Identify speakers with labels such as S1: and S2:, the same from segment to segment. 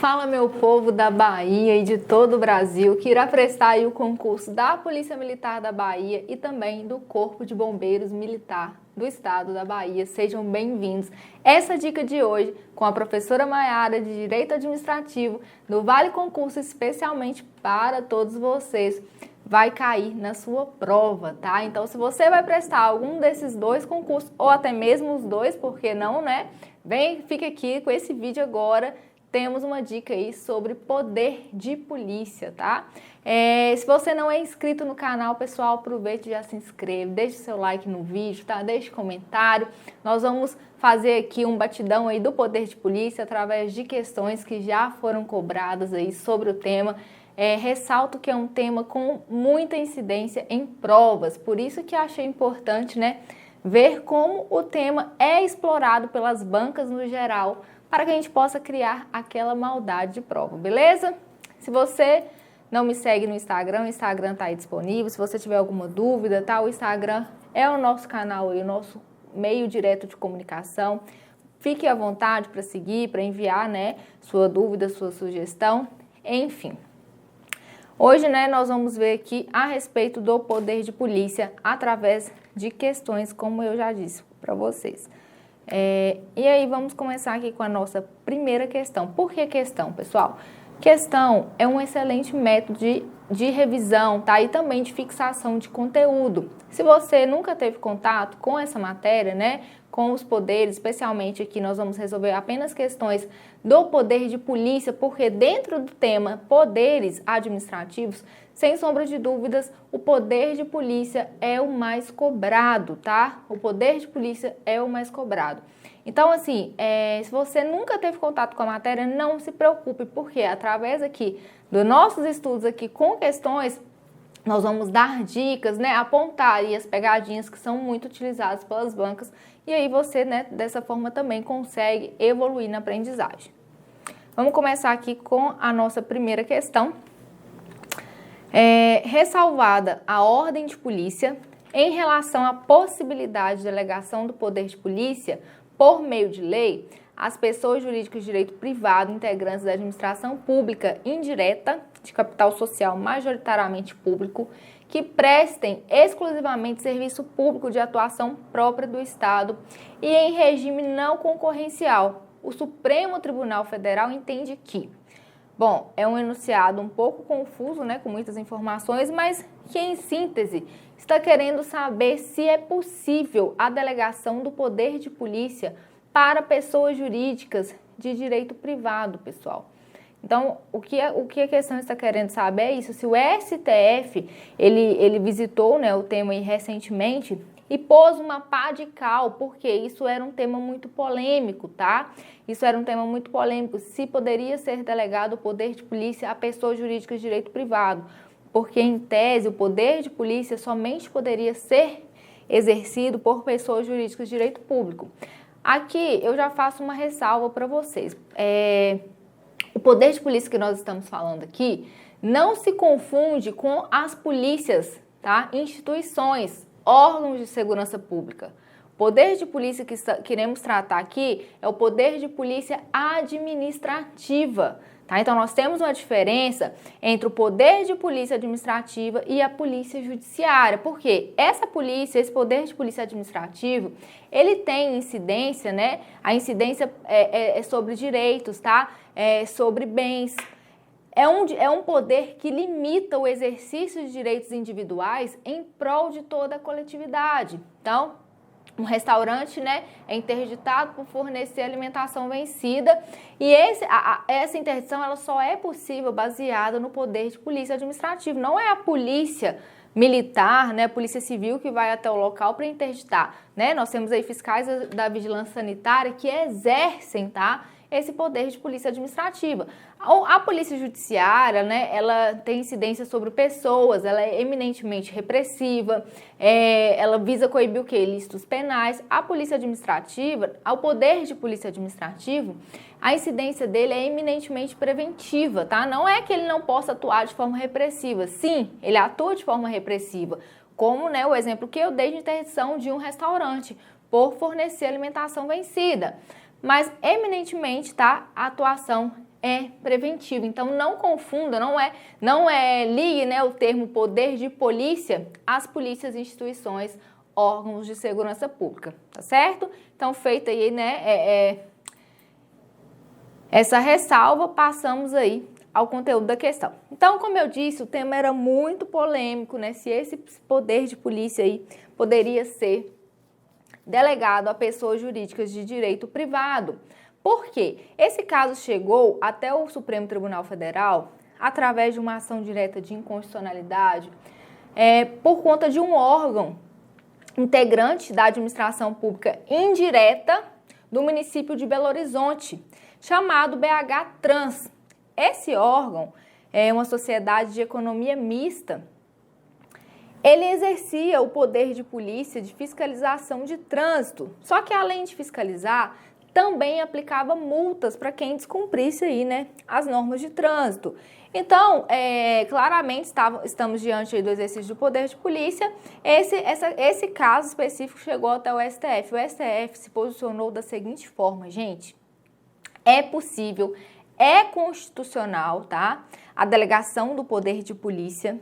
S1: Fala, meu povo da Bahia e de todo o Brasil que irá prestar aí o concurso da Polícia Militar da Bahia e também do Corpo de Bombeiros Militar do Estado da Bahia. Sejam bem-vindos. Essa dica de hoje com a professora Maiara de Direito Administrativo do Vale Concurso especialmente para todos vocês vai cair na sua prova, tá? Então, se você vai prestar algum desses dois concursos ou até mesmo os dois, por que não, né? Fica aqui com esse vídeo agora. Temos uma dica aí sobre poder de polícia, tá? Se você não é inscrito no canal, pessoal, aproveite e já se inscreve, deixe seu like no vídeo, tá? Deixe comentário. Nós vamos fazer aqui um batidão aí do poder de polícia através de questões que já foram cobradas aí sobre o tema. Ressalto que é um tema com muita incidência em provas, por isso que achei importante, né, ver como o tema é explorado pelas bancas no geral, para que a gente possa criar aquela maldade de prova, beleza? Se você não me segue no Instagram, o Instagram está aí disponível. Se você tiver alguma dúvida, tá? O Instagram é o nosso canal aí, o nosso meio direto de comunicação. Fique à vontade para seguir, para enviar, né, sua dúvida, sua sugestão, enfim. Hoje, né, nós vamos ver aqui a respeito do poder de polícia através de questões, como eu já disse para vocês. E aí vamos começar aqui com a nossa primeira questão. Por que questão, pessoal? Questão é um excelente método de revisão, tá? E também de fixação de conteúdo. Se você nunca teve contato com essa matéria, né, com os poderes, especialmente aqui nós vamos resolver apenas questões do poder de polícia, porque dentro do tema poderes administrativos, sem sombra de dúvidas, o poder de polícia é o mais cobrado, tá? O poder de polícia é o mais cobrado. Então, assim, se você nunca teve contato com a matéria, não se preocupe, porque através aqui dos nossos estudos aqui com questões, nós vamos dar dicas, né, apontar aí as pegadinhas que são muito utilizadas pelas bancas, e aí você, né, dessa forma também consegue evoluir na aprendizagem. Vamos começar aqui com a nossa primeira questão. Ressalvada a ordem de polícia em relação à possibilidade de delegação do poder de polícia por meio de lei, as pessoas jurídicas de direito privado integrantes da administração pública indireta de capital social majoritariamente público que prestem exclusivamente serviço público de atuação própria do Estado e em regime não concorrencial. O Supremo Tribunal Federal entende que, bom, é um enunciado um pouco confuso, né, com muitas informações, mas que em síntese está querendo saber se é possível a delegação do poder de polícia para pessoas jurídicas de direito privado, pessoal. Então, o que a questão está querendo saber é isso, se o STF, ele visitou, né, o tema aí recentemente e pôs uma pá de cal, porque isso era um tema muito polêmico, tá? Isso era um tema muito polêmico, se poderia ser delegado o poder de polícia a pessoas jurídicas de direito privado, porque em tese o poder de polícia somente poderia ser exercido por pessoas jurídicas de direito público. Aqui eu já faço uma ressalva para vocês. O poder de polícia que nós estamos falando aqui não se confunde com as polícias, tá? Instituições, órgãos de segurança pública. O poder de polícia que queremos tratar aqui é o poder de polícia administrativa, tá? Então, nós temos uma diferença entre o poder de polícia administrativa e a polícia judiciária. Por quê? Esse poder de polícia administrativo, ele tem incidência, né? A incidência é sobre direitos, tá? Sobre bens. É um poder que limita o exercício de direitos individuais em prol de toda a coletividade. Então, um restaurante, né, é interditado por fornecer alimentação vencida e essa interdição ela só é possível baseada no poder de polícia administrativa. Não é a polícia militar, né, a polícia civil que vai até o local para interditar, né? Nós temos aí fiscais da vigilância sanitária que exercem, tá, esse poder de polícia administrativa. A polícia judiciária, né, ela tem incidência sobre pessoas, ela é eminentemente repressiva, ela visa coibir o quê? Ilícitos penais. A polícia administrativa, ao poder de polícia administrativo, a incidência dele é eminentemente preventiva, tá? Não é que ele não possa atuar de forma repressiva. Sim, ele atua de forma repressiva, como, né, o exemplo que eu dei de interdição de um restaurante por fornecer alimentação vencida. Mas, eminentemente, tá, a atuação é preventivo. Então não confunda, não é ligue, né, o termo poder de polícia às polícias, instituições, órgãos de segurança pública, tá certo? Então feita aí, né, essa ressalva, passamos aí ao conteúdo da questão. Então, como eu disse, o tema era muito polêmico, né, se esse poder de polícia aí poderia ser delegado a pessoas jurídicas de direito privado. Por quê? Esse caso chegou até o Supremo Tribunal Federal através de uma ação direta de inconstitucionalidade por conta de um órgão integrante da administração pública indireta do município de Belo Horizonte, chamado BH Trans. Esse órgão é uma sociedade de economia mista. Ele exercia o poder de polícia de fiscalização de trânsito, só que além de fiscalizar, também aplicava multas para quem descumprisse aí, né, as normas de trânsito. Então, claramente estamos diante aí do exercício do poder de polícia. Esse caso específico chegou até o STF. O STF se posicionou da seguinte forma, gente: é possível, é constitucional, tá? A delegação do poder de polícia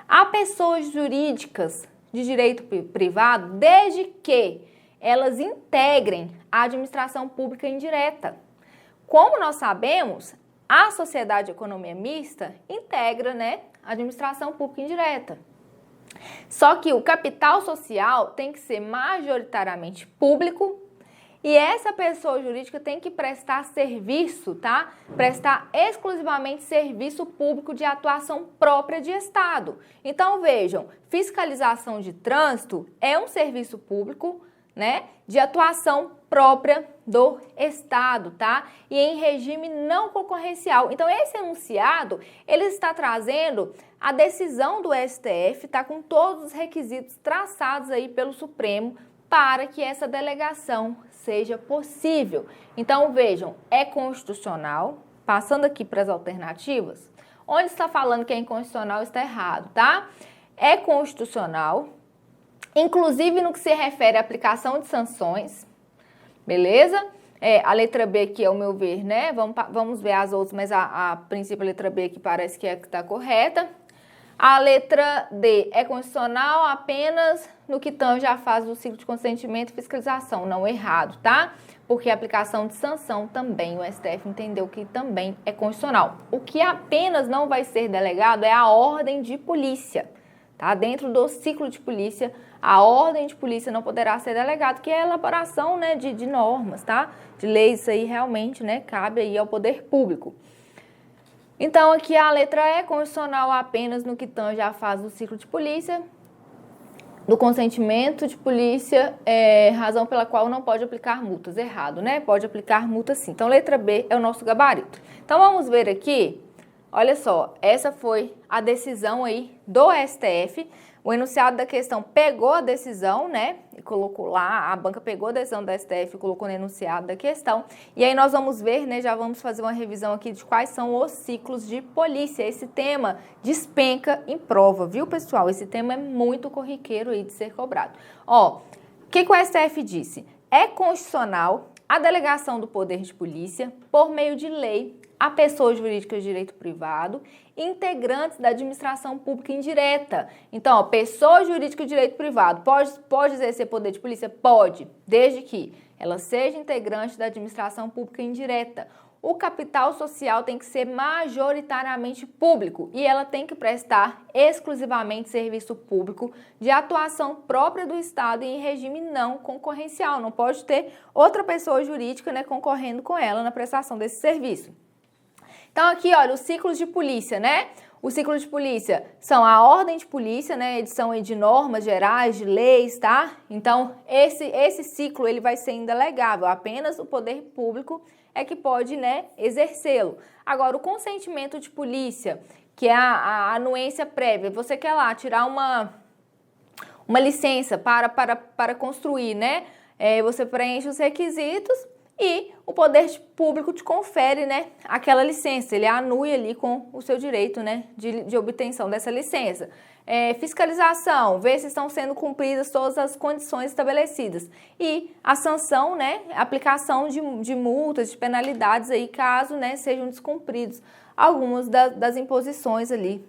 S1: a pessoas jurídicas de direito privado, desde que elas integrem a administração pública indireta. Como nós sabemos, a sociedade de economia mista integra, né, a administração pública indireta. Só que o capital social tem que ser majoritariamente público e essa pessoa jurídica tem que prestar serviço, tá? Prestar exclusivamente serviço público de atuação própria de Estado. Então, vejam, fiscalização de trânsito é um serviço público, né, de atuação própria do Estado, tá? E em regime não concorrencial. Então, esse enunciado, ele está trazendo a decisão do STF, tá? Com todos os requisitos traçados aí pelo Supremo para que essa delegação seja possível. Então, vejam, é constitucional. Passando aqui para as alternativas, onde está falando que é inconstitucional está errado, tá? É constitucional, inclusive no que se refere à aplicação de sanções, beleza? A letra B aqui, ao meu ver, né? Vamos ver as outras, mas a princípio a letra B aqui parece que está correta. A letra D é constitucional apenas no que tange à fase do ciclo de consentimento e fiscalização. Não, errado, tá? Porque a aplicação de sanção também, o STF entendeu que também é constitucional. O que apenas não vai ser delegado é a ordem de polícia, tá? Dentro do ciclo de polícia, a ordem de polícia não poderá ser delegada, que é a elaboração, né, de normas, tá? De leis, isso aí realmente, né, cabe aí ao poder público. Então, aqui a letra E é constitucional apenas no que tange à fase do ciclo de polícia, do consentimento de polícia, razão pela qual não pode aplicar multas. Errado, né? Pode aplicar multas sim. Então, letra B é o nosso gabarito. Então, vamos ver aqui. Olha só, essa foi a decisão aí do STF. O enunciado da questão pegou a decisão, né, e colocou lá, a banca pegou a decisão da STF e colocou no enunciado da questão. E aí nós vamos ver, né, já vamos fazer uma revisão aqui de quais são os ciclos de polícia. Esse tema despenca em prova, viu, pessoal? Esse tema é muito corriqueiro aí de ser cobrado. Ó, o que o STF disse? É constitucional a delegação do poder de polícia por meio de lei a pessoas jurídicas de direito privado, integrantes da administração pública indireta. Então, ó, pessoa jurídica de direito privado pode exercer poder de polícia? Pode, desde que ela seja integrante da administração pública indireta. O capital social tem que ser majoritariamente público e ela tem que prestar exclusivamente serviço público de atuação própria do Estado em regime não concorrencial. Não pode ter outra pessoa jurídica, né, concorrendo com ela na prestação desse serviço. Então, aqui, olha, os ciclos de polícia, né? Os ciclos de polícia são a ordem de polícia, né? Edição aí de normas gerais, de leis, tá? Então, esse ciclo, ele vai ser indelegável. Apenas o poder público é que pode, né, exercê-lo. Agora, o consentimento de polícia, que é a anuência prévia. Você quer lá tirar uma licença para construir, né? Você preenche os requisitos e o poder público te confere, né, aquela licença, ele anui ali com o seu direito, né, de obtenção dessa licença. Fiscalização, ver se estão sendo cumpridas todas as condições estabelecidas. E a sanção, né, aplicação de multas, de penalidades aí, caso, né, sejam descumpridos algumas das imposições ali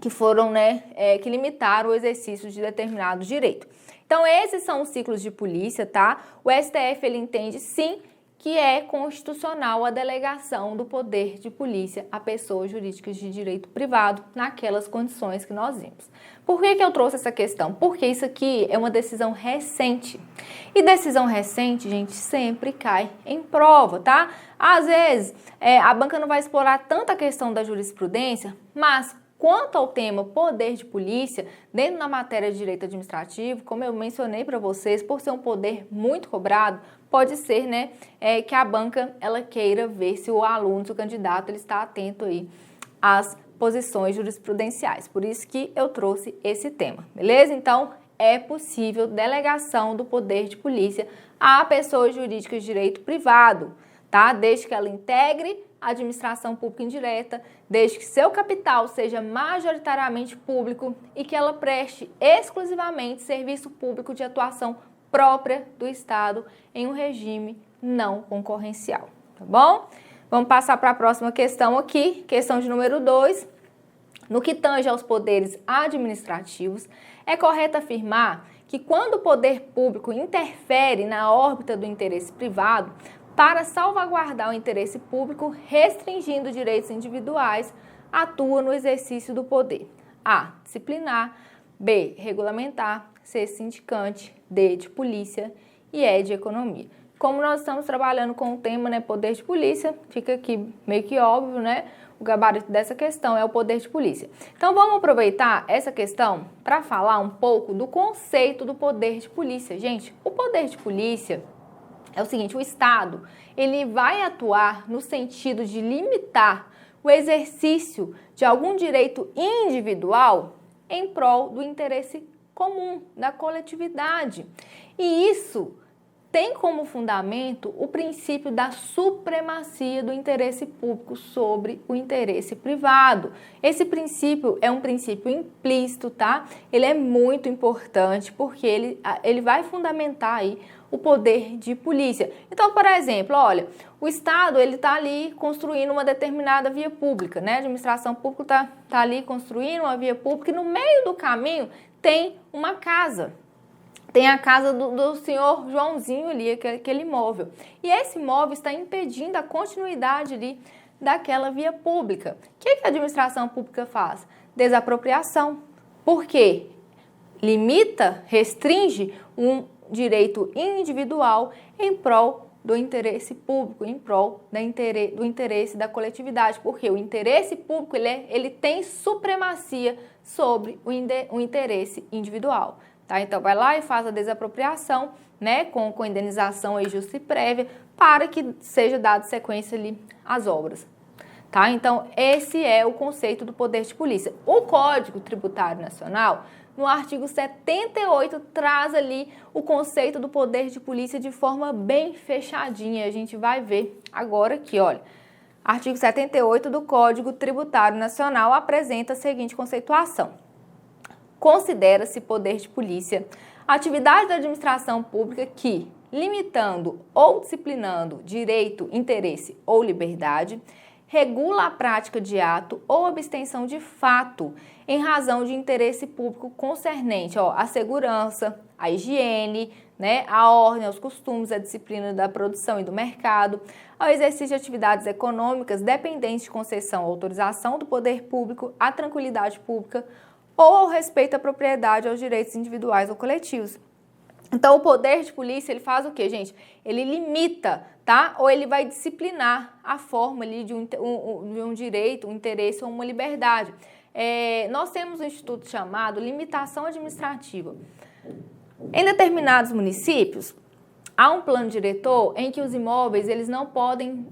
S1: que foram, né, que limitaram o exercício de determinado direito. Então, esses são os ciclos de polícia, tá? O STF, ele entende, sim, que é constitucional a delegação do poder de polícia a pessoas jurídicas de direito privado naquelas condições que nós vimos. Por que eu trouxe essa questão? Porque isso aqui é uma decisão recente. E decisão recente, gente, sempre cai em prova, tá? Às vezes, a banca não vai explorar tanta questão da jurisprudência, mas quanto ao tema poder de polícia, dentro da matéria de direito administrativo, como eu mencionei para vocês, por ser um poder muito cobrado, pode ser, né, que a banca ela queira ver se o aluno, se o candidato, ele está atento aí às posições jurisprudenciais. Por isso que eu trouxe esse tema, beleza? Então, é possível delegação do poder de polícia a pessoas jurídicas de direito privado, tá? Desde que ela integre a administração pública indireta, desde que seu capital seja majoritariamente público e que ela preste exclusivamente serviço público de atuação própria do Estado em um regime não concorrencial, tá bom? Vamos passar para a próxima questão aqui, questão de número 2. No que tange aos poderes administrativos, é correto afirmar que quando o poder público interfere na órbita do interesse privado, para salvaguardar o interesse público, restringindo direitos individuais, atua no exercício do poder. A. Disciplinar. B. Regulamentar. C. Sindicante. D. De polícia. E E. De economia. Como nós estamos trabalhando com o tema, né, poder de polícia, fica aqui meio que óbvio, né? O gabarito dessa questão é o poder de polícia. Então, vamos aproveitar essa questão para falar um pouco do conceito do poder de polícia. Gente, o poder de polícia é o seguinte, o Estado, ele vai atuar no sentido de limitar o exercício de algum direito individual em prol do interesse comum, da coletividade. E isso tem como fundamento o princípio da supremacia do interesse público sobre o interesse privado. Esse princípio é um princípio implícito, tá? Ele é muito importante porque ele vai fundamentar aí o poder de polícia. Então, por exemplo, olha, o Estado, ele está ali construindo uma determinada via pública, né? A administração pública tá ali construindo uma via pública e no meio do caminho tem uma casa. Tem a casa do senhor Joãozinho ali, aquele imóvel. E esse imóvel está impedindo a continuidade ali daquela via pública. O que a administração pública faz? Desapropriação. Por quê? Limita, restringe um direito individual em prol do interesse público, em prol do interesse da coletividade. Porque o interesse público ele tem supremacia sobre o interesse individual. Tá? Então, vai lá e faz a desapropriação, né, com indenização aí justa e prévia, para que seja dado sequência ali às obras. Tá? Então, esse é o conceito do poder de polícia. O Código Tributário Nacional, no artigo 78, traz ali o conceito do poder de polícia de forma bem fechadinha. A gente vai ver agora aqui, olha. Artigo 78 do Código Tributário Nacional apresenta a seguinte conceituação. Considera-se poder de polícia a atividade da administração pública que, limitando ou disciplinando direito, interesse ou liberdade, regula a prática de ato ou abstenção de fato em razão de interesse público concernente à segurança, à higiene, né, à ordem, aos costumes, à disciplina da produção e do mercado, ao exercício de atividades econômicas dependentes de concessão ou autorização do poder público, à tranquilidade pública, ou ao respeito à propriedade, aos direitos individuais ou coletivos. Então, o poder de polícia, ele faz o quê, gente? Ele limita, tá? Ou ele vai disciplinar a forma ali de um direito, um interesse ou uma liberdade. Nós temos um instituto chamado limitação administrativa. Em determinados municípios, há um plano diretor em que os imóveis, eles não podem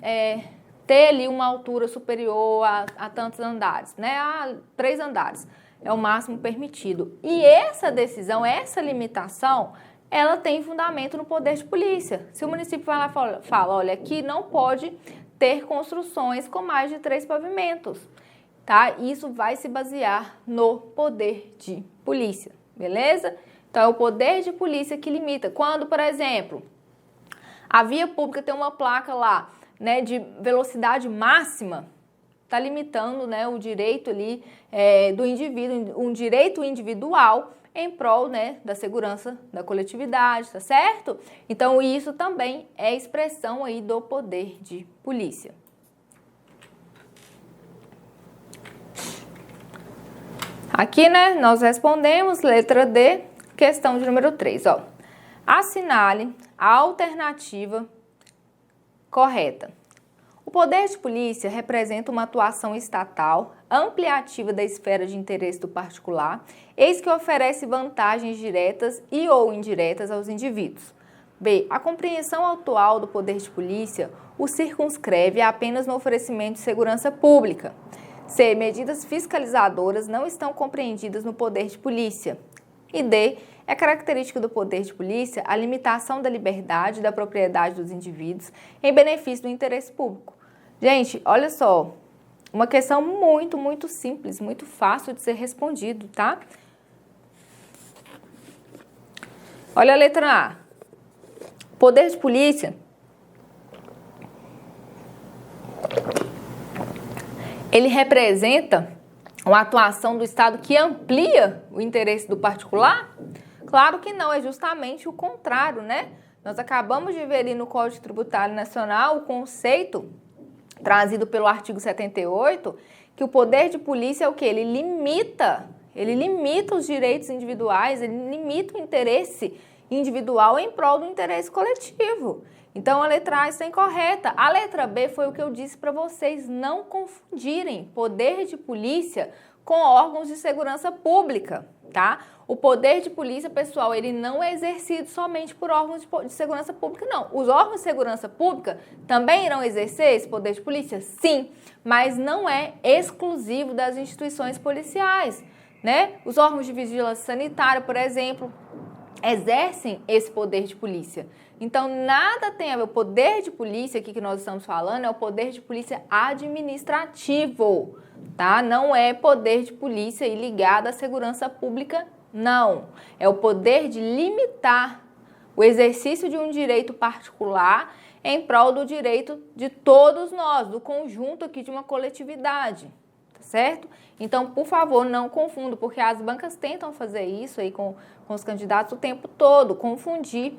S1: ter ali uma altura superior a tantos andares, né? A 3 andares. É o máximo permitido. E essa decisão, essa limitação, ela tem fundamento no poder de polícia. Se o município vai lá e fala, olha, aqui não pode ter construções com mais de 3 pavimentos, tá? Isso vai se basear no poder de polícia, beleza? Então, é o poder de polícia que limita. Quando, por exemplo, a via pública tem uma placa lá, né, de velocidade máxima, está limitando, né, o direito ali do indivíduo, um direito individual em prol, né, da segurança da coletividade, tá certo? Então, isso também é expressão aí do poder de polícia. Aqui, né, nós respondemos, letra D, questão de número 3, ó. Assinale a alternativa correta. O poder de polícia representa uma atuação estatal ampliativa da esfera de interesse do particular, eis que oferece vantagens diretas e ou indiretas aos indivíduos. B. A compreensão atual do poder de polícia o circunscreve apenas no oferecimento de segurança pública. C. Medidas fiscalizadoras não estão compreendidas no poder de polícia. E D. É característica do poder de polícia a limitação da liberdade e da propriedade dos indivíduos em benefício do interesse público. Gente, olha só, uma questão muito, muito simples, muito fácil de ser respondido, tá? Olha a letra A. Poder de polícia ele representa uma atuação do Estado que amplia o interesse do particular? Claro que não, é justamente o contrário, né? Nós acabamos de ver ali no Código Tributário Nacional o conceito trazido pelo artigo 78, que o poder de polícia é o quê? Ele limita os direitos individuais, ele limita o interesse individual em prol do interesse coletivo. Então, a letra A está incorreta. A letra B foi o que eu disse para vocês não confundirem poder de polícia com órgãos de segurança pública, tá? O poder de polícia, pessoal, ele não é exercido somente por órgãos de segurança pública, não. Os órgãos de segurança pública também irão exercer esse poder de polícia? Sim, mas não é exclusivo das instituições policiais, né? Os órgãos de vigilância sanitária, por exemplo, exercem esse poder de polícia. Então, nada tem a ver. O poder de polícia aqui que nós estamos falando é o poder de polícia administrativo, tá? Não é poder de polícia ligado à segurança pública, não. É o poder de limitar o exercício de um direito particular em prol do direito de todos nós, do conjunto aqui de uma coletividade, tá certo? Então, por favor, não confunda, porque as bancas tentam fazer isso aí com os candidatos o tempo todo, confundir,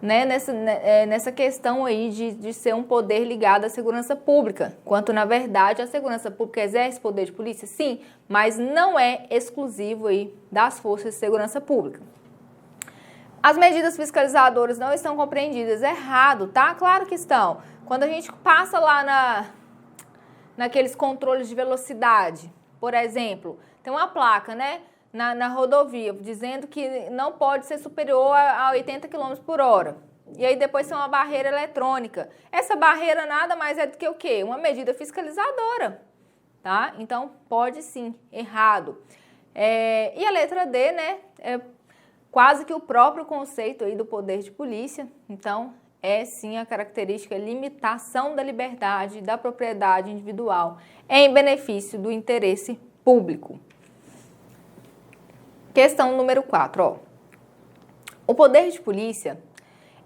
S1: né, nessa questão aí de ser um poder ligado à segurança pública, quanto na verdade a segurança pública exerce poder de polícia, sim, mas não é exclusivo aí das forças de segurança pública. As medidas fiscalizadoras não estão compreendidas, errado, tá? Claro que estão. Quando a gente passa lá naqueles controles de velocidade, por exemplo, tem uma placa, né? Na rodovia, dizendo que não pode ser superior a 80 km por hora. E aí depois tem uma barreira eletrônica. Essa barreira nada mais é do que o quê? Uma medida fiscalizadora, tá? Então, pode sim, errado. E a letra D, né? É quase que o próprio conceito aí do poder de polícia. Então, é sim a característica limitação da liberdade e da propriedade individual em benefício do interesse público. Questão número 4, ó. O poder de polícia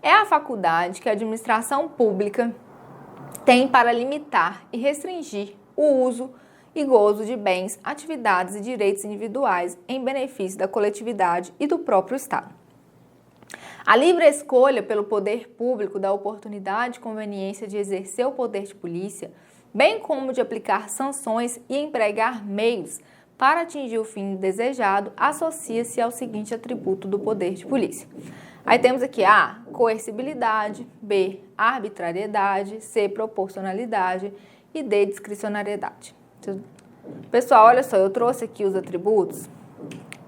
S1: é a faculdade que a administração pública tem para limitar e restringir o uso e gozo de bens, atividades e direitos individuais em benefício da coletividade e do próprio Estado. A livre escolha pelo poder público da oportunidade e conveniência de exercer o poder de polícia, bem como de aplicar sanções e empregar meios para atingir o fim desejado, associa-se ao seguinte atributo do poder de polícia. Aí temos aqui A, coercibilidade, B, arbitrariedade, C, proporcionalidade e D, discricionariedade. Pessoal, olha só, eu trouxe aqui os atributos,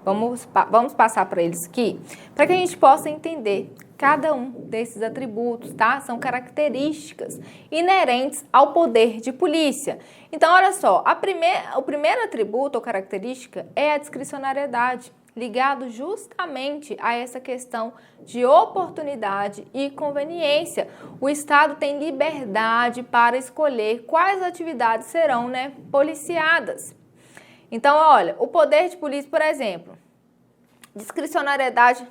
S1: vamos passar para eles aqui, para que a gente possa entender cada um desses atributos, tá? São características inerentes ao poder de polícia. Então, olha só, o primeiro atributo ou característica é a discricionariedade. ligado justamente a essa questão de oportunidade e conveniência. O Estado tem liberdade para escolher quais atividades serão, né, policiadas. Então, olha, o poder de polícia, por exemplo, discricionariedade,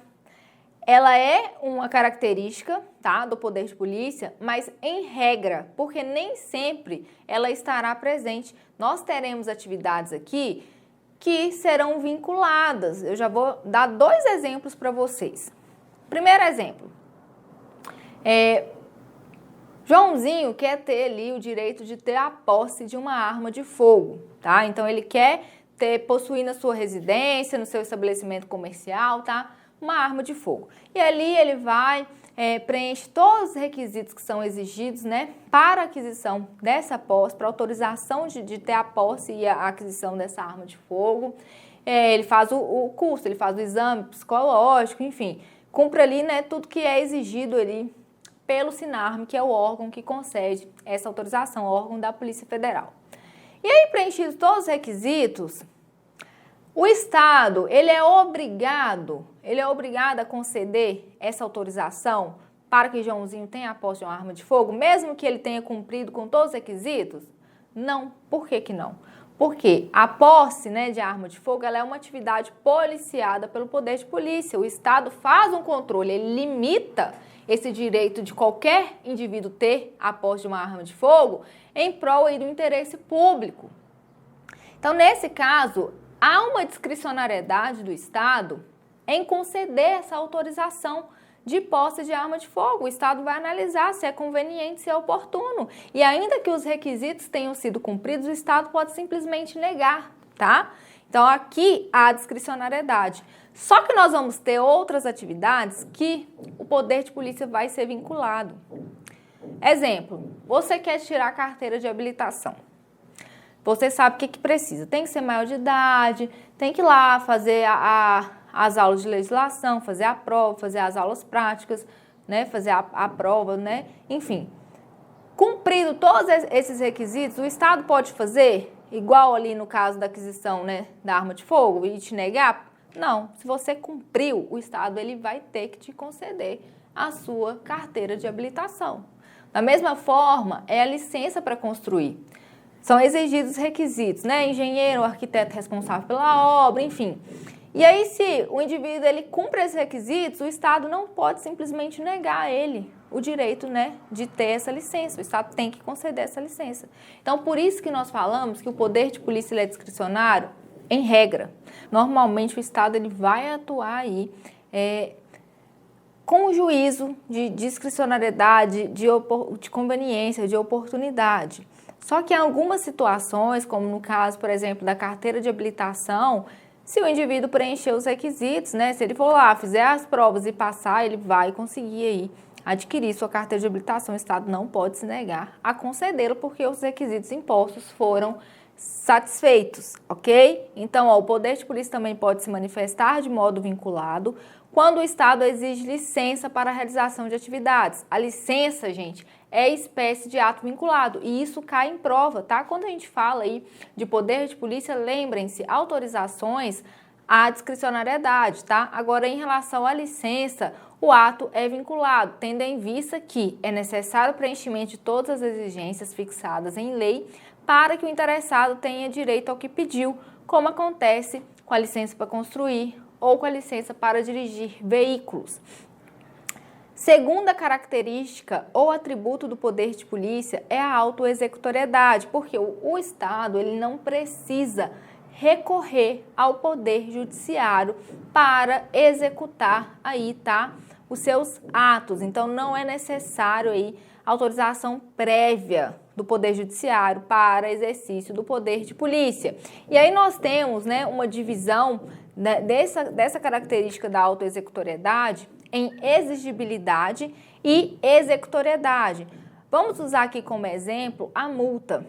S1: ela é uma característica, tá, do poder de polícia, mas em regra, porque nem sempre ela estará presente. Nós teremos atividades aqui que serão vinculadas. Eu já vou dar 2 exemplos para vocês. Primeiro exemplo, Joãozinho quer ter ali o direito de ter a posse de uma arma de fogo, tá? Então ele quer possuir na sua residência, no seu estabelecimento comercial, tá? Uma arma de fogo. E ali ele vai, preenche todos os requisitos que são exigidos, né, para a aquisição dessa posse, para autorização de ter a posse e a aquisição dessa arma de fogo. Ele faz o curso, ele faz o exame psicológico, enfim, cumpre ali, né, tudo que é exigido ali pelo SINARM, que é o órgão que concede essa autorização, o órgão da Polícia Federal. E aí, preenchidos todos os requisitos, o Estado, ele é obrigado a conceder essa autorização para que Joãozinho tenha a posse de uma arma de fogo, mesmo que ele tenha cumprido com todos os requisitos? Não. Por que que não? Porque a posse, né, de arma de fogo, ela é uma atividade policiada pelo poder de polícia. O Estado faz um controle, ele limita esse direito de qualquer indivíduo ter a posse de uma arma de fogo em prol aí do interesse público. Então, nesse caso, há uma discricionariedade do Estado em conceder essa autorização de posse de arma de fogo. O Estado vai analisar se é conveniente, se é oportuno. E ainda que os requisitos tenham sido cumpridos, o Estado pode simplesmente negar, tá? Então, aqui há a discricionariedade. Só que nós vamos ter outras atividades que o poder de polícia vai ser vinculado. Exemplo, você quer tirar a carteira de habilitação. Você sabe o que precisa. Tem que ser maior de idade, tem que ir lá fazer as aulas de legislação, fazer a prova, fazer as aulas práticas, né? Fazer a prova, né? Enfim, cumprido todos esses requisitos, o Estado pode fazer igual ali no caso da aquisição, né, da arma de fogo e te negar? Não. Se você cumpriu, o Estado ele vai ter que te conceder a sua carteira de habilitação. Da mesma forma, é a licença para construir. São exigidos requisitos, né? Engenheiro, arquiteto responsável pela obra, enfim. E aí, se o indivíduo ele cumpre esses requisitos, o Estado não pode simplesmente negar a ele o direito, né, de ter essa licença. O Estado tem que conceder essa licença. Então, por isso que nós falamos que o poder de polícia ele é discricionário, em regra. Normalmente, o Estado ele vai atuar aí com o juízo de discricionariedade, de conveniência, de oportunidade. Só que em algumas situações, como no caso, por exemplo, da carteira de habilitação, se o indivíduo preencher os requisitos, né, se ele for lá, fizer as provas e passar, ele vai conseguir aí adquirir sua carteira de habilitação. O Estado não pode se negar a concedê-lo porque os requisitos impostos foram satisfeitos, ok? Então, o poder de polícia também pode se manifestar de modo vinculado quando o Estado exige licença para a realização de atividades. A licença, gente, é espécie de ato vinculado e isso cai em prova, tá? Quando a gente fala aí de poder de polícia, lembrem-se, autorizações à discricionariedade, tá? Agora, em relação à licença, o ato é vinculado, tendo em vista que é necessário o preenchimento de todas as exigências fixadas em lei para que o interessado tenha direito ao que pediu, como acontece com a licença para construir ou com a licença para dirigir veículos. Segunda característica ou atributo do poder de polícia é a autoexecutoriedade, porque o Estado ele não precisa recorrer ao poder judiciário para executar aí, tá, os seus atos. Então, não é necessário aí autorização prévia do Poder Judiciário para exercício do poder de polícia. E aí nós temos, né, uma divisão dessa característica da autoexecutoriedade em exigibilidade e executoriedade. Vamos usar aqui como exemplo a multa.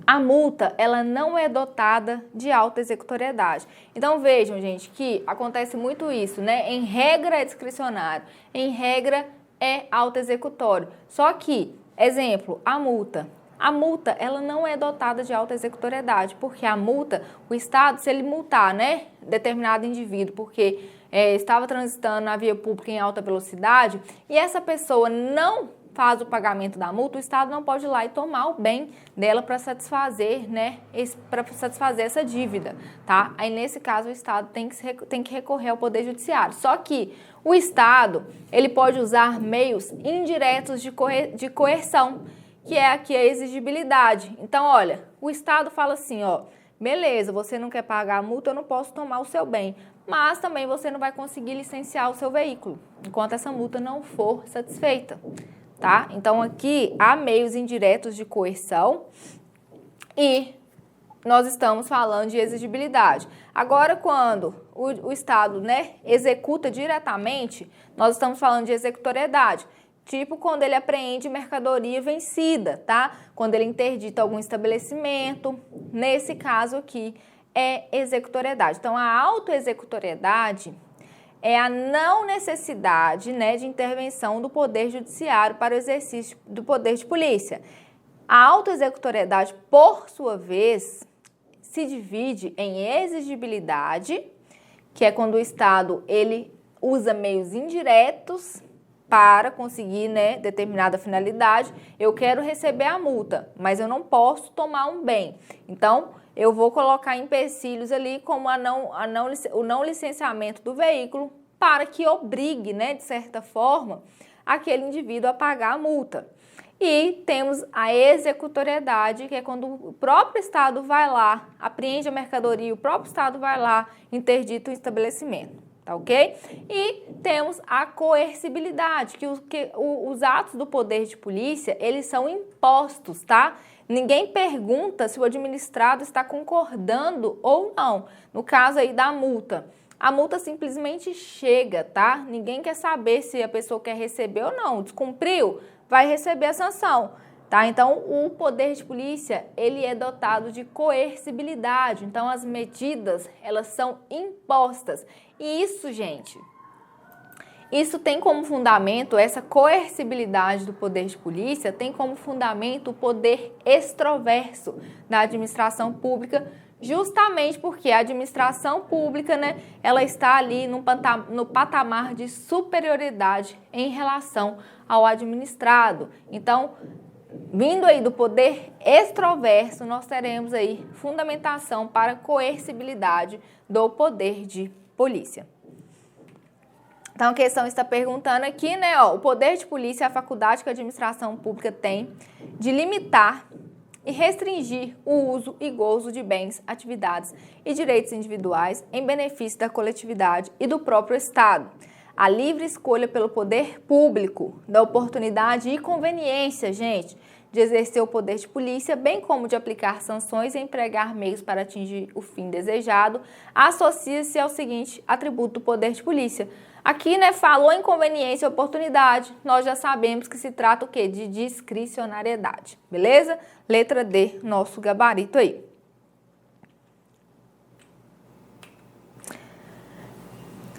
S1: A multa, ela não é dotada de autoexecutoriedade. Então, vejam, gente, que acontece muito isso, né? Em regra é discricionário, em regra é autoexecutório. Só que, exemplo, a multa. A multa, ela não é dotada de autoexecutoriedade, porque a multa, o Estado, se ele multar, né, determinado indivíduo, porque estava transitando na via pública em alta velocidade, e essa pessoa não faz o pagamento da multa, o Estado não pode ir lá e tomar o bem dela para satisfazer, né, para satisfazer essa dívida, tá? Aí, nesse caso, o Estado tem que recorrer ao Poder Judiciário. Só que o Estado, ele pode usar meios indiretos de coerção, que é aqui a exigibilidade. Então, olha, o Estado fala assim, ó, beleza, você não quer pagar a multa, eu não posso tomar o seu bem, mas também você não vai conseguir licenciar o seu veículo, enquanto essa multa não for satisfeita, tá? Então, aqui há meios indiretos de coerção e nós estamos falando de exigibilidade. Agora, quando o Estado, né, executa diretamente, nós estamos falando de executoriedade. Tipo quando ele apreende mercadoria vencida, tá? Quando ele interdita algum estabelecimento, nesse caso aqui é executoriedade. Então, a autoexecutoriedade é a não necessidade, né, de intervenção do Poder Judiciário para o exercício do poder de polícia. A autoexecutoriedade, por sua vez, se divide em exigibilidade, que é quando o Estado ele usa meios indiretos para conseguir, né, determinada finalidade. Eu quero receber a multa, mas eu não posso tomar um bem. Então, eu vou colocar empecilhos ali como o não licenciamento do veículo para que obrigue, né, de certa forma, aquele indivíduo a pagar a multa. E temos a executoriedade, que é quando o próprio Estado vai lá, apreende a mercadoria, o próprio Estado vai lá, interdita o estabelecimento. Tá ok? E temos a coercibilidade, que os atos do poder de polícia, eles são impostos, tá? Ninguém pergunta se o administrado está concordando ou não. No caso aí da multa, a multa simplesmente chega, tá? Ninguém quer saber se a pessoa quer receber ou não. Descumpriu, vai receber a sanção. Tá? Então, o poder de polícia, ele é dotado de coercibilidade. Então, as medidas, elas são impostas. E isso, gente, isso tem como fundamento, essa coercibilidade do poder de polícia, tem como fundamento o poder extroverso da administração pública, justamente porque a administração pública, né, ela está ali no patamar de superioridade em relação ao administrado. Então, vindo aí do poder extroverso, nós teremos aí fundamentação para a coercibilidade do poder de polícia. Então, a questão está perguntando aqui, né, ó, o poder de polícia é a faculdade que a administração pública tem de limitar e restringir o uso e gozo de bens, atividades e direitos individuais em benefício da coletividade e do próprio Estado. A livre escolha pelo poder público da oportunidade e conveniência, gente, de exercer o poder de polícia, bem como de aplicar sanções e empregar meios para atingir o fim desejado, associa-se ao seguinte atributo do poder de polícia. Aqui, né, falou em conveniência e oportunidade, nós já sabemos que se trata o quê? De discricionariedade, beleza? Letra D, nosso gabarito aí.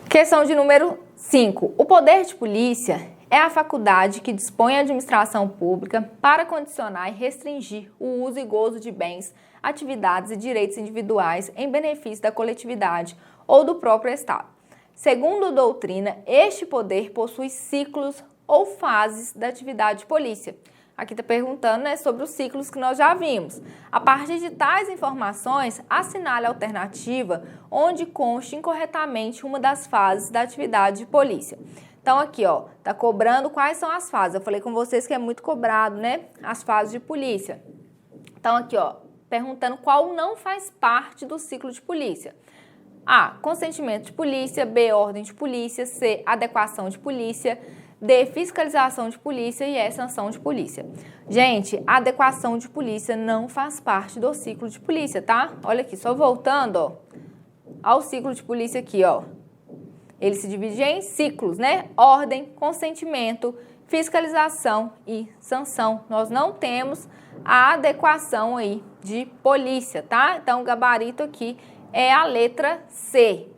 S1: Questão de número 5. O poder de polícia é a faculdade que dispõe a administração pública para condicionar e restringir o uso e gozo de bens, atividades e direitos individuais em benefício da coletividade ou do próprio Estado. Segundo doutrina, este poder possui ciclos ou fases da atividade de polícia. Aqui está perguntando, né, sobre os ciclos que nós já vimos. A partir de tais informações, assinale a alternativa onde conste incorretamente uma das fases da atividade de polícia. Então, aqui, ó, tá cobrando quais são as fases. Eu falei com vocês que é muito cobrado, né, as fases de polícia. Então, aqui, ó, perguntando qual não faz parte do ciclo de polícia. A, consentimento de polícia. B, ordem de polícia. C, adequação de polícia. D, fiscalização de polícia. E E, sanção de polícia. Gente, a adequação de polícia não faz parte do ciclo de polícia, tá? Olha aqui, só voltando, ó, ao ciclo de polícia aqui, ó. Ele se divide em ciclos, né? Ordem, consentimento, fiscalização e sanção. Nós não temos a adequação aí de polícia, tá? Então, o gabarito aqui é a letra C.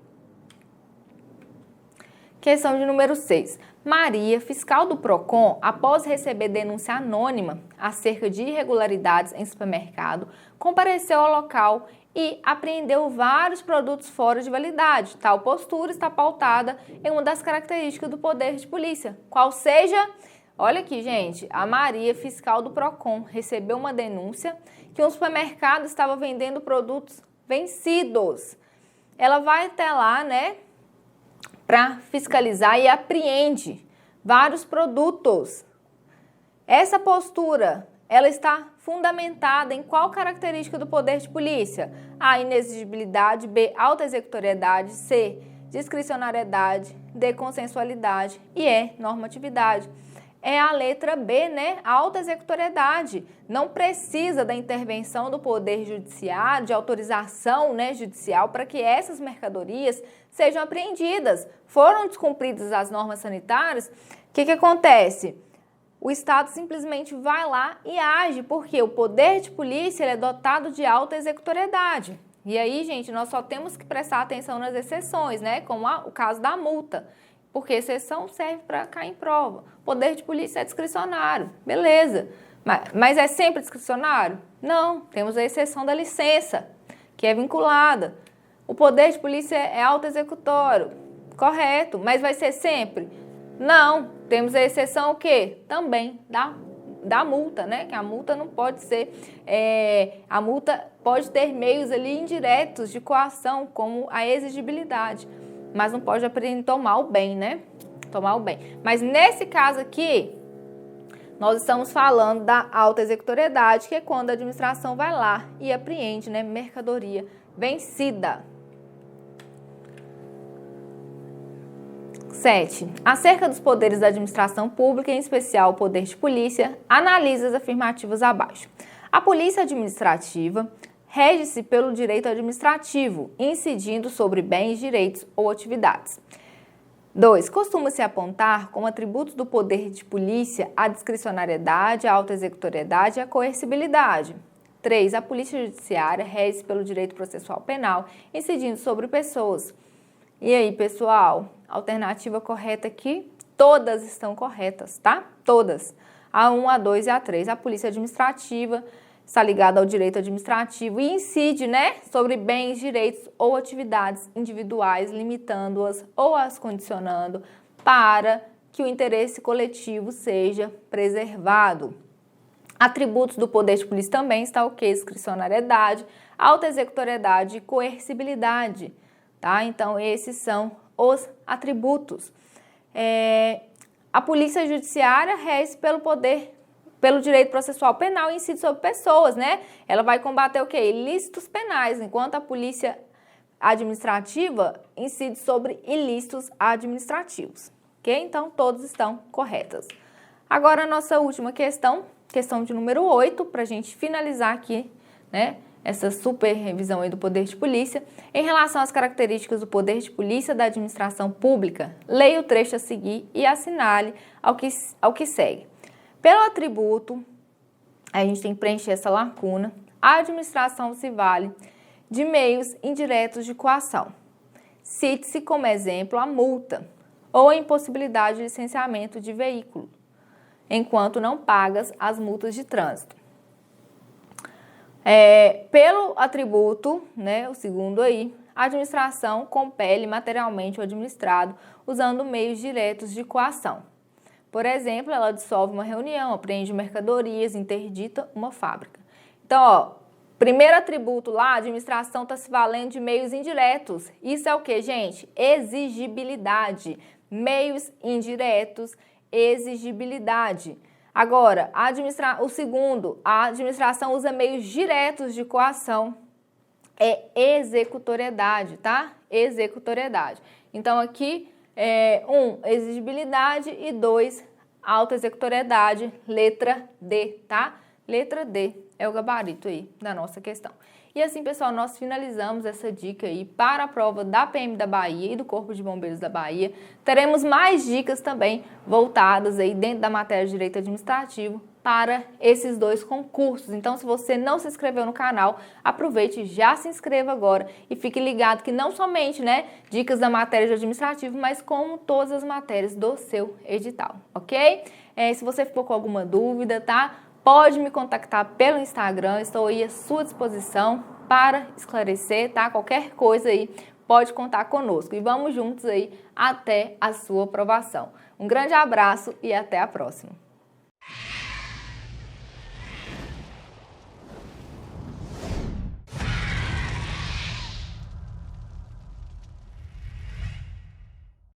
S1: Questão de número 6. Maria, fiscal do PROCON, após receber denúncia anônima acerca de irregularidades em supermercado, compareceu ao local e apreendeu vários produtos fora de validade. Tal postura está pautada em uma das características do poder de polícia, qual seja, olha aqui, gente, a Maria, fiscal do PROCON, recebeu uma denúncia que um supermercado estava vendendo produtos vencidos. Ela vai até lá, né, para fiscalizar e apreende vários produtos. Essa postura, ela está fundamentada em qual característica do poder de polícia? A, inexigibilidade, B, alta executoriedade, C, discricionariedade, D, consensualidade e E, normatividade. É a letra B, né? Alta executoriedade. Não precisa da intervenção do Poder Judiciário, de autorização, né, judicial, para que essas mercadorias sejam apreendidas. Foram descumpridas as normas sanitárias, o que acontece? O Estado simplesmente vai lá e age, porque o poder de polícia ele é dotado de alta executoriedade. E aí, gente, nós só temos que prestar atenção nas exceções, né? Como o caso da multa. Porque exceção serve para cair em prova. Poder de polícia é discricionário, beleza. Mas é sempre discricionário? Não, temos a exceção da licença, que é vinculada. O poder de polícia é auto-executório, correto, mas vai ser sempre? Não, temos a exceção o quê? Também da multa, né? Que a multa não pode ser, a multa pode ter meios ali indiretos de coação, como a exigibilidade. Mas não pode tomar o bem, né? Tomar o bem. Mas nesse caso aqui, nós estamos falando da alta executoriedade, que é quando a administração vai lá e apreende, né, mercadoria vencida. 7. Acerca dos poderes da administração pública, em especial o poder de polícia, analisa as afirmativas abaixo. A polícia administrativa rege-se pelo direito administrativo, incidindo sobre bens, direitos ou atividades. 2. Costuma-se apontar como atributos do poder de polícia a discricionariedade, a auto-executoriedade e a coercibilidade. 3. A polícia judiciária rege-se pelo direito processual penal, incidindo sobre pessoas. E aí, pessoal, a alternativa correta aqui, todas estão corretas, tá? Todas. A 1, a 2 e a 3. A polícia administrativa está ligada ao direito administrativo e incide, né, sobre bens, direitos ou atividades individuais, limitando-as ou as condicionando para que o interesse coletivo seja preservado. Atributos do poder de polícia também está o quê? Discricionariedade, auto-executoriedade e coercibilidade, tá? Então, esses são os atributos. A polícia judiciária rege pelo direito processual penal e incide sobre pessoas, né? Ela vai combater o quê? Ilícitos penais, enquanto a polícia administrativa incide sobre ilícitos administrativos, ok? Então, todos estão corretas. Agora, a nossa última questão de número 8, para a gente finalizar aqui, né? Essa super revisão aí do poder de polícia. Em relação às características do poder de polícia da administração pública, leia o trecho a seguir e assinale ao que segue. Pelo atributo, a gente tem que preencher essa lacuna, a administração se vale de meios indiretos de coação. Cite-se como exemplo a multa ou a impossibilidade de licenciamento de veículo, enquanto não pagas as multas de trânsito. Pelo atributo, né, o segundo aí, a administração compele materialmente o administrado usando meios diretos de coação. Por exemplo, ela dissolve uma reunião, apreende mercadorias, interdita uma fábrica. Então, ó, primeiro atributo lá, a administração está se valendo de meios indiretos. Isso é o que, gente? Exigibilidade. Meios indiretos, exigibilidade. Agora, o segundo, a administração usa meios diretos de coação. É executoriedade, tá? Executoriedade. Então, aqui, 1, exigibilidade e 2, auto-executoriedade, letra D, tá? Letra D é o gabarito aí da nossa questão. E assim, pessoal, nós finalizamos essa dica aí para a prova da PM da Bahia e do Corpo de Bombeiros da Bahia. Teremos mais dicas também voltadas aí dentro da matéria de Direito Administrativo para esses 2 concursos. Então, se você não se inscreveu no canal, aproveite e já se inscreva agora e fique ligado que não somente, dicas da matéria de administrativo, mas como todas as matérias do seu edital, ok? Se você ficou com alguma dúvida, tá? Pode me contactar pelo Instagram, estou aí à sua disposição para esclarecer, tá? Qualquer coisa aí, pode contar conosco. E vamos juntos aí até a sua aprovação. Um grande abraço e até a próxima.